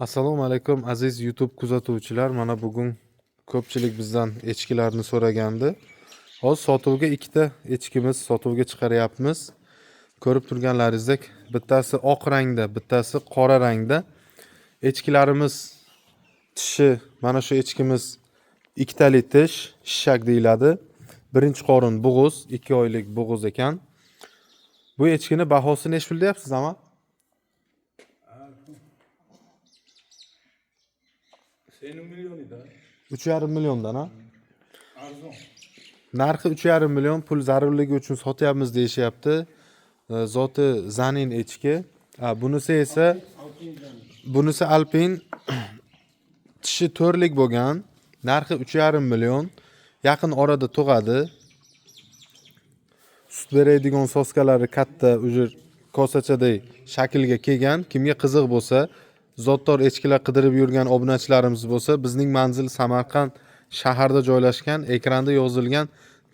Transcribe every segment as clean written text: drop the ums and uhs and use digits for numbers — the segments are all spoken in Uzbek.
Assalomu alaykum aziz YouTube kuzatuvchilar. Mana bugun ko'pchilik bizdan echkilarni so'ragandi. Hozir sotuvga ikkita echkimiz sotuvga chiqaryapmiz. Ko'rib turganlaringizdek, bittasi oq rangda, bittasi qora rangda. Echkilarimiz tishi, mana shu echkimiz ikkitali tish, shishak deyiladi. Birinchi qorin bo'g'iz, 2 oylik bo'g'iz ekan. Bu echkini bahosi nech pul deyapsiz, ama? Senin milyonu da 3,5 milliondan, ha? arzon. Narxi 3,5 million, pul zarurligi uchun sotyapmiz deyishyapti. Zoti zanin echki. Bunisi esa bunisi alpin. Tishi to'rlik bo'lgan. Narxi 3,5 million. Yaqin orada tug'adi. Sut beradigan soskalari katta, ujur kosachadek shaklga kelgan. Kimga qiziq bo'lsa, zotdor echkilar qidirib yurgan obunachilarimiz bo'lsa, bizning manzil Samarqand shaharda joylashgan. Ekranda yozilgan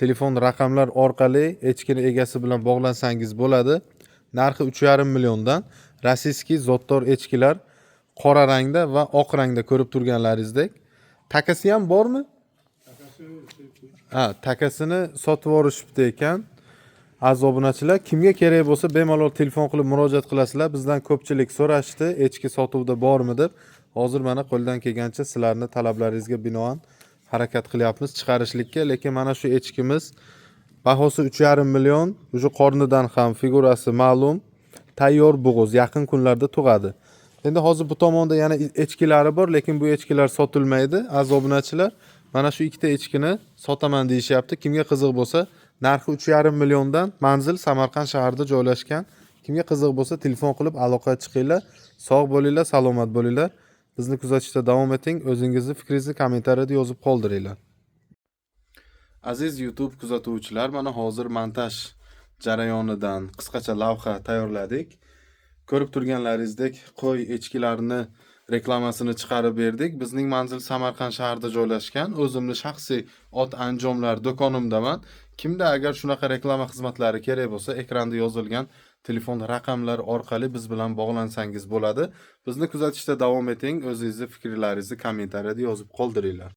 telefon raqamlar orqali echkini egasi bilan bog'lansangiz bo'ladi. Narxi 3,5 milliondan. Rossiyskiy zotdor echkilar qora rangda va oq rangda ko'rib turganlaringizdek. Takasi ham bormi? Takasini sotib yuborishibdi ekan. Aziz obunachilar, kimga kerak bo'lsa bemalol telefon qilib murojaat qilasizlar. Bizdan ko'pchilik so'rashdi, echki sotuvda bormi deb. Hozir mana qo'ldan kelgancha sizlarning talablaringizga binoan harakat qilyapmiz chiqarishlikka. Lekin mana shu echkimiz bahosi 3,5 million, o'sha qornidan ham figurasi ma'lum, tayyor bo'g'iz, yaqin kunlarda tug'adi. Endi hozir bu tomonda yana echkilari bor, lekin bu echkilar sotilmaydi. Aziz obunachilar, mana shu ikkita echkini sotaman deyishyapti. Kimga qiziq bo'lsa, narxi 3,5 milliondan, manzil Samarqand shaharida joylashgan. Kimga qiziq bo'lsa telefon qilib aloqaga chiqinglar. Sog' bo'linglar, salomat bo'linglar. Bizni kuzatishda davom eting. O'zingizni fikringizni kommentariyada yozib qoldiringlar. Aziz YouTube kuzatuvchilar, mana hozir montaj jarayonidan qisqacha lavha tayyorladik. Ko'rib turganlaringizdek, qo'y echkilarni reklamasini chiqarib berdik. Bizning manzil Samarqand shaharida joylashgan. O'zimni shaxsiy ot anjomlar do'konimdaman. Kimda agar shunaqa reklama xizmatlari kerak bo'lsa, ekranda yozilgan telefon raqamlari orqali biz bilan bog'lansangiz bo'ladi. Bizni kuzatishda davom eting. O'zingizni fikrlaringizni kommentariyada yozib qoldiringlar.